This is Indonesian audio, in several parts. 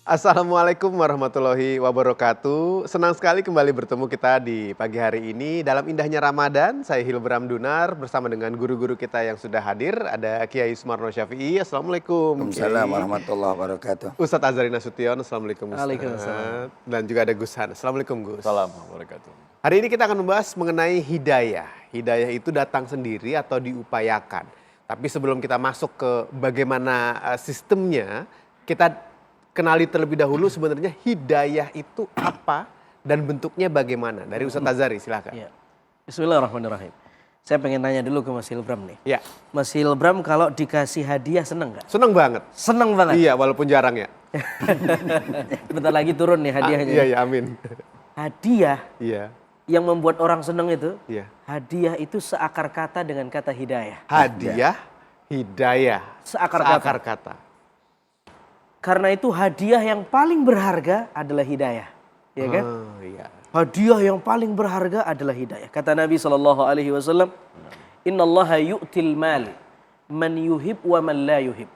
Assalamualaikum warahmatullahi wabarakatuh. Senang sekali kembali bertemu kita di pagi hari ini dalam indahnya Ramadan. Saya Hilbram Dunar bersama dengan guru-guru kita yang sudah hadir. Ada Kiai Sumarno Syafi'i. Assalamualaikum Waalaikumsalam Kiai. warahmatullahi wabarakatuh. Ustadz Azhari Nasution. Assalamualaikum Waalaikumsalam. Ustadz. Dan juga ada Gus Han. Assalamualaikum Gus. Assalamualaikum warahmatullahi wabarakatuh. Hari ini kita akan membahas mengenai hidayah. Hidayah itu datang sendiri atau diupayakan. Tapi sebelum kita masuk ke bagaimana sistemnya, kita kenali terlebih dahulu sebenarnya hidayah itu apa dan bentuknya bagaimana. Dari Ustadz Azhari, silakan. Ya. Bismillahirrahmanirrahim. Saya pengen nanya dulu ke Mas Hilbram nih. Ya. Mas Hilbram kalau dikasih hadiah seneng nggak? Seneng banget. Seneng banget. Iya, walaupun jarang ya. Bentar lagi turun nih hadiahnya. Iya, amin. Hadiah Iya, yang membuat orang seneng itu, iya. hadiah itu seakar kata dengan kata hidayah. Hadiah, hidayah. Seakar kata. Karena itu hadiah yang paling berharga adalah hidayah. Ya kan? Oh, iya. Hadiah yang paling berharga adalah hidayah. Kata Nabi SAW, Innallaha yu'til mal man yuhib wa man la yuhib.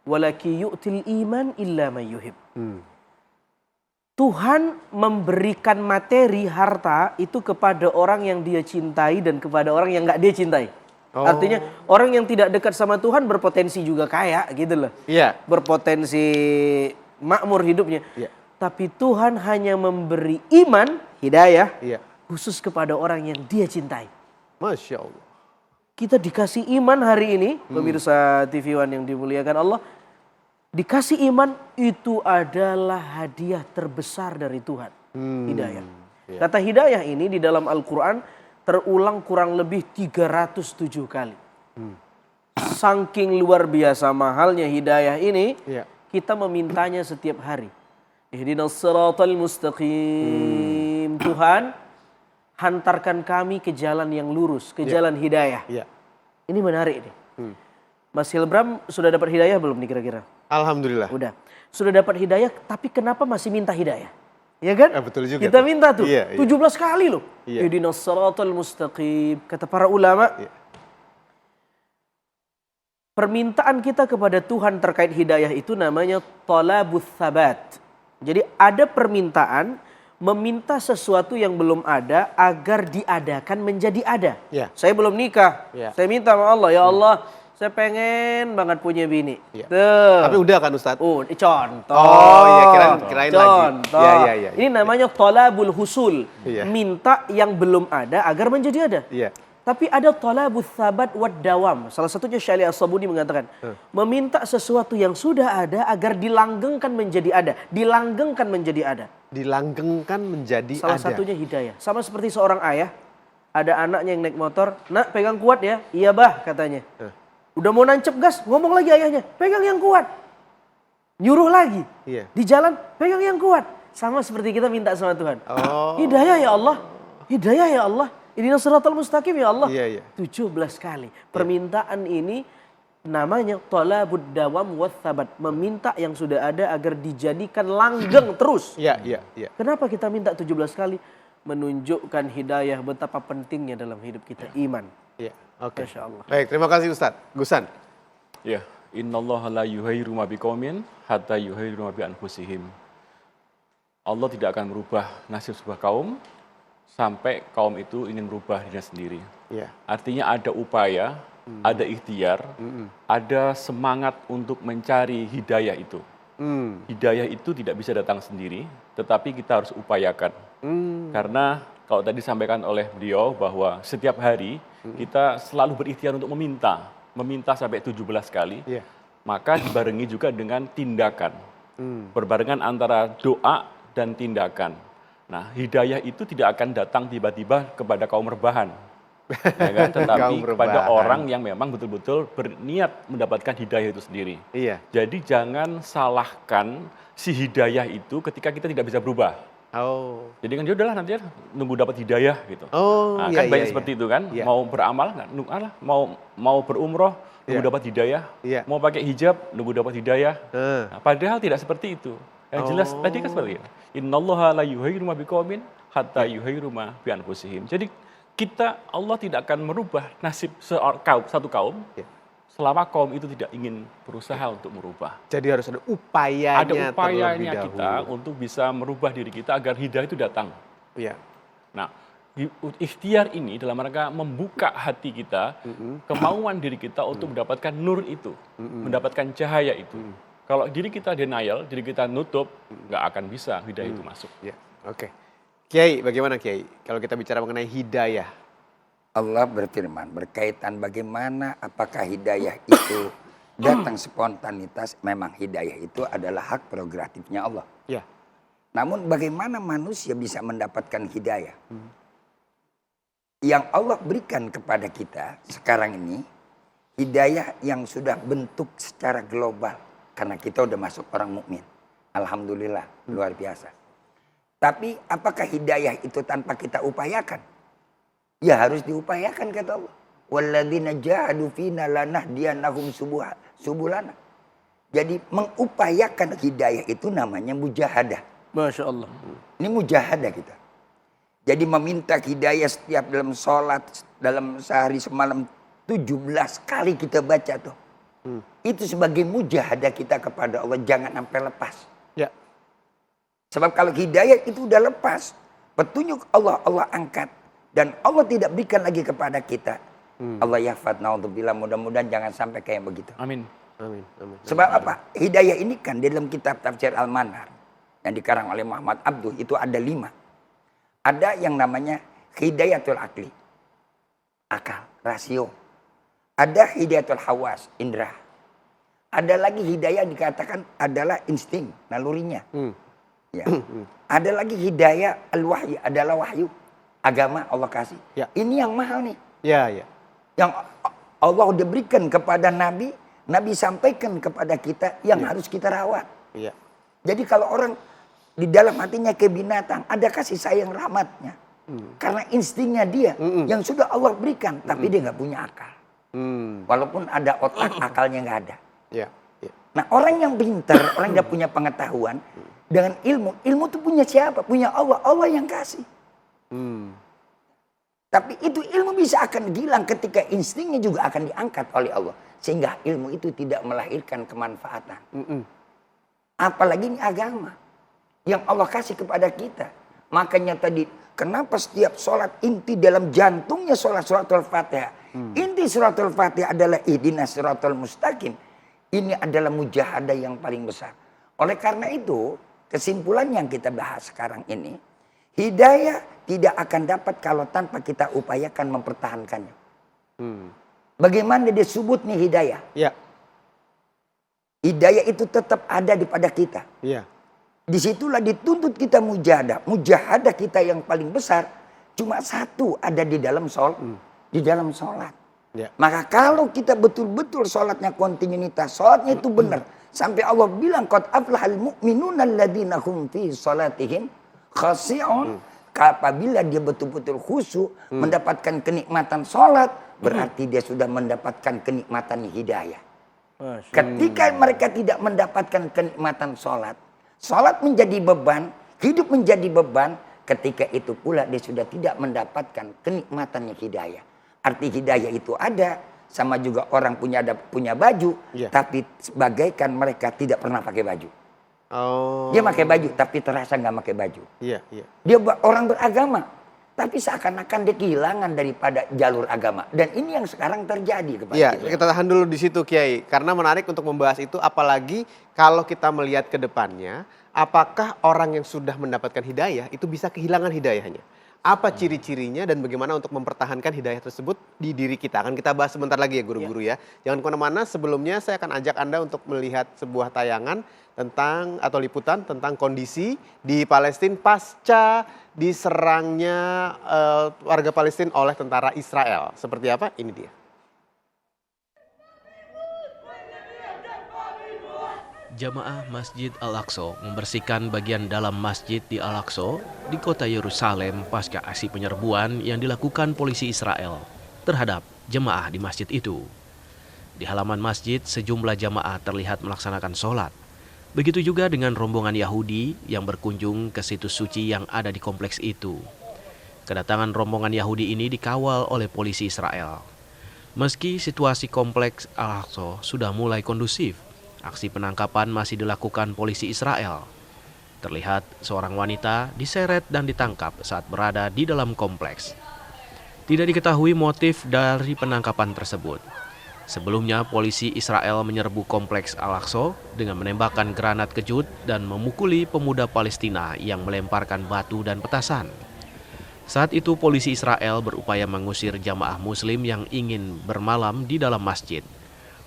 Walaki yu'til iman illa man yuhib. Tuhan memberikan materi, harta itu kepada orang yang dia cintai dan kepada orang yang gak dia cintai. Oh. Artinya orang yang tidak dekat sama Tuhan berpotensi juga kaya gitu loh. Iya. Berpotensi makmur hidupnya. Iya. Tapi Tuhan hanya memberi iman, hidayah, Iya. khusus kepada orang yang dia cintai. Masya Allah. Kita dikasih iman hari ini, pemirsa TV One yang dimuliakan Allah. Dikasih iman itu adalah hadiah terbesar dari Tuhan. Hidayah. Iya. Kata hidayah ini di dalam Al-Quran terulang kurang lebih 307 kali. Saking luar biasa mahalnya hidayah ini, Iya. kita memintanya setiap hari. Ihdinas siratal mustaqim. Tuhan, hantarkan kami ke jalan yang lurus, ke jalan hidayah. Iya. Ini menarik nih. Mas Hilbram sudah dapat hidayah belum nih kira-kira? Alhamdulillah. Udah. Sudah dapat hidayah, tapi kenapa masih minta hidayah? Ya kan? Betul juga. Kita minta tuh. Iya, iya. 17 kali loh. Iya. Ihdinas siratal mustaqim. Kata para ulama, Iya. permintaan kita kepada Tuhan terkait hidayah itu namanya talabus sabat. Jadi ada permintaan meminta sesuatu yang belum ada agar diadakan menjadi ada. Iya. Saya belum nikah. Iya. Saya minta sama Allah, ya Allah, saya pengen banget punya bini. Iya. Tuh. Tapi udah kan Ustadz? Contoh. Oh iya, kirain lagi. Contoh. Iya. Ini namanya talabul husul. Iya. Minta yang belum ada agar menjadi ada. Iya. Tapi ada talabus sabat wad dawam. Salah satunya Syekh As-Sabuni mengatakan, meminta sesuatu yang sudah ada agar dilanggengkan menjadi ada. Dilanggengkan menjadi ada. Dilanggengkan menjadi Salah ada. satunya hidayah. Sama seperti seorang ayah, ada anaknya yang naik motor, nak pegang kuat ya. Iya bah katanya. Udah mau nancep gas, ngomong lagi ayahnya, pegang yang kuat. Nyuruh lagi. Iya. Di jalan, pegang yang kuat. Sama seperti kita minta sama Tuhan. Oh. Hidayah ya Allah. Hidayah ya Allah. Ihdinas siratal mustaqim ya Allah. Iya. 17 kali. Permintaan ini namanya talabud dawam wassabat. Meminta yang sudah ada agar dijadikan langgeng terus. Iya. Kenapa kita minta 17 kali? Menunjukkan hidayah betapa pentingnya dalam hidup kita. Iman. Iya. Oke. Masya Allah. Baik, terima kasih Ustadz. Gusan. Ya, innallaha la yughayyiru ma biqaumin hatta yughayyiru ma bi anfusihim. Allah tidak akan merubah nasib sebuah kaum sampai kaum itu ingin merubah dirinya sendiri. Iya. Artinya ada upaya, ada ikhtiar, ada semangat untuk mencari hidayah itu. Hidayah itu tidak bisa datang sendiri, tetapi kita harus upayakan. Karena kalau tadi disampaikan oleh beliau bahwa setiap hari kita selalu berikhtiar untuk meminta sampai 17 kali, Iya. maka dibarengi juga dengan tindakan. Berbarengan antara doa dan tindakan. Nah, hidayah itu tidak akan datang tiba-tiba kepada kaum rebahan. Ya kan? Tetapi Kaum kepada rebahan. orang yang memang betul-betul berniat mendapatkan hidayah itu sendiri. Iya. Jadi jangan salahkan si hidayah itu ketika kita tidak bisa berubah. Oh. Jadi kan ya udahlah nanti ya nunggu dapat hidayah gitu. Oh, Nah, iya, kan banyak iya, seperti iya. itu kan. Iya. Mau beramal nggak? Mau berumroh nunggu Iya. dapat hidayah. Iya. Mau pakai hijab nunggu dapat hidayah. Nah, padahal tidak seperti itu. Yang jelas Oh. tadi kan seperti itu. Innallaha la yughayyiru ma biqaumin hatta yughayyiru ma bi anfusihim. Jadi Allah tidak akan merubah nasib satu kaum Iya. selama kaum itu tidak ingin berusaha untuk merubah. Jadi harus ada upayanya Ada upayanya terlebih kita dahulu. untuk bisa merubah diri kita agar hidayah itu datang. Iya. Nah, ikhtiar ini dalam rangka membuka hati kita, kemauan diri kita untuk mendapatkan nur itu, mendapatkan cahaya itu. Kalau diri kita denial, diri kita nutup, nggak akan bisa hidayah itu masuk. Ya, oke. Kiai, bagaimana Kiai? Kalau kita bicara mengenai hidayah, Allah berfirman berkaitan bagaimana apakah hidayah itu datang spontanitas. Memang hidayah itu adalah hak prerogatifnya Allah. ya, Namun bagaimana manusia bisa mendapatkan hidayah? Yang Allah berikan kepada kita sekarang ini, hidayah yang sudah bentuk secara global. Karena kita udah masuk orang mukmin. Alhamdulillah, luar biasa. Tapi apakah hidayah itu tanpa kita upayakan? Ya harus diupayakan kata Allah. Walladzina jahadu fina lanahdiyannahum subulana. Jadi mengupayakan hidayah itu namanya mujahadah. Masya Allah. Ini mujahadah kita. Jadi meminta hidayah setiap dalam sholat, dalam sehari semalam 17 kali kita baca tuh. Itu sebagai mujahadah kita kepada Allah, jangan sampai lepas. ya, Sebab kalau hidayah itu udah lepas, petunjuk Allah angkat dan Allah tidak berikan lagi kepada kita. Allah yafat naudzubillah, mudah-mudahan jangan sampai kayak begitu. Amin. amin, amin. Sebab apa? Hidayah ini kan di dalam kitab Tafsir Al-Manar yang dikarang oleh Muhammad Abduh itu ada 5. Ada yang namanya hidayatul akli, akal, rasio. Ada hidayatul hawas, indera. Ada lagi hidayah dikatakan adalah insting, nalurinya. Ya. Ada lagi hidayah al-wahyi, adalah wahyu. Agama Allah kasih. Ya. Ini yang mahal nih. Ya, ya. Yang Allah udah berikan kepada Nabi, Nabi sampaikan kepada kita yang harus kita rawat. Iya. Jadi kalau orang di dalam hatinya kayak binatang, ada kasih sayang rahmatnya. Karena instingnya dia yang sudah Allah berikan, tapi dia nggak punya akal. Walaupun ada otak, akalnya nggak ada. Ya, ya. Nah orang yang pintar, orang yang punya pengetahuan, dengan ilmu itu punya siapa? Punya Allah, Allah yang kasih. Tapi itu ilmu bisa akan hilang ketika instingnya juga akan diangkat oleh Allah. Sehingga ilmu itu tidak melahirkan kemanfaatan. Apalagi ini agama yang Allah kasih kepada kita. Makanya tadi, kenapa setiap sholat inti dalam jantungnya suratul Fatihah. Inti suratul Fatihah adalah ihdinas siratal mustaqim. Ini adalah mujahadah yang paling besar. Oleh karena itu, kesimpulan yang kita bahas sekarang ini, hidayah tidak akan dapat kalau tanpa kita upayakan mempertahankannya. Bagaimana dia sebut nih hidayah? Ya, Hidayah itu tetap ada di pada kita. ya. Disitulah dituntut kita mujahadah. Mujahadah kita yang paling besar cuma satu, ada di dalam di dalam sholat. Ya. Maka kalau kita betul-betul sholatnya kontinuitas, sholatnya itu benar. Sampai Allah bilang, qad aflahal mu'minuna alladzina hum fi sholatihim khashi'un. Apabila dia betul-betul khusyuk, mendapatkan kenikmatan sholat, berarti dia sudah mendapatkan kenikmatan hidayah. Ketika mereka tidak mendapatkan kenikmatan sholat, sholat menjadi beban, hidup menjadi beban, ketika itu pula dia sudah tidak mendapatkan kenikmatannya hidayah. Arti hidayah itu ada, sama juga orang punya baju, tapi bagaikan mereka tidak pernah pakai baju. Oh. Dia pakai baju, tapi terasa nggak pakai baju. Iya, iya. Dia orang beragama, tapi seakan-akan dia kehilangan daripada jalur agama. Dan ini yang sekarang terjadi kepada Iya, kita. kita tahan dulu di situ Kiai. Karena menarik untuk membahas itu, apalagi kalau kita melihat ke depannya, apakah orang yang sudah mendapatkan hidayah itu bisa kehilangan hidayahnya? Apa ciri-cirinya dan bagaimana untuk mempertahankan hidayah tersebut di diri kita? Akan kita bahas sebentar lagi ya guru-guru ya. Jangan kemana-mana, sebelumnya saya akan ajak Anda untuk melihat sebuah tayangan tentang atau liputan tentang kondisi di Palestina pasca diserangnya warga Palestina oleh tentara Israel. Seperti apa? Ini dia. Jamaah Masjid Al-Aqsa membersihkan bagian dalam masjid di Al-Aqsa di kota Yerusalem pasca aksi penyerbuan yang dilakukan polisi Israel terhadap jemaah di masjid itu. Di halaman masjid, sejumlah jamaah terlihat melaksanakan sholat. Begitu juga dengan rombongan Yahudi yang berkunjung ke situs suci yang ada di kompleks itu. Kedatangan rombongan Yahudi ini dikawal oleh polisi Israel. Meski situasi kompleks Al-Aqsa sudah mulai kondusif, aksi penangkapan masih dilakukan polisi Israel. Terlihat seorang wanita diseret dan ditangkap saat berada di dalam kompleks. Tidak diketahui motif dari penangkapan tersebut. Sebelumnya, polisi Israel menyerbu kompleks Al-Aqsa dengan menembakkan granat kejut dan memukuli pemuda Palestina yang melemparkan batu dan petasan. Saat itu polisi Israel berupaya mengusir jamaah muslim yang ingin bermalam di dalam masjid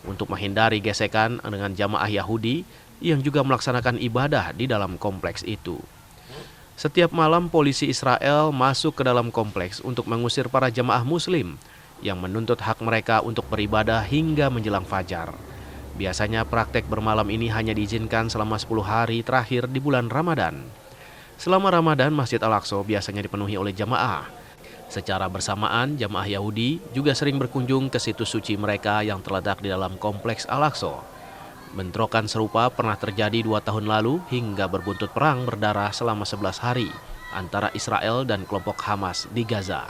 untuk menghindari gesekan dengan jamaah Yahudi yang juga melaksanakan ibadah di dalam kompleks itu. Setiap malam polisi Israel masuk ke dalam kompleks untuk mengusir para jamaah muslim yang menuntut hak mereka untuk beribadah hingga menjelang fajar. Biasanya praktek bermalam ini hanya diizinkan selama 10 hari terakhir di bulan Ramadan. Selama Ramadan, Masjid Al-Aqsa biasanya dipenuhi oleh jamaah. Secara bersamaan, jamaah Yahudi juga sering berkunjung ke situs suci mereka yang terletak di dalam kompleks Al-Aqsa. Bentrokan serupa pernah terjadi 2 tahun lalu hingga berbuntut perang berdarah selama 11 hari antara Israel dan kelompok Hamas di Gaza.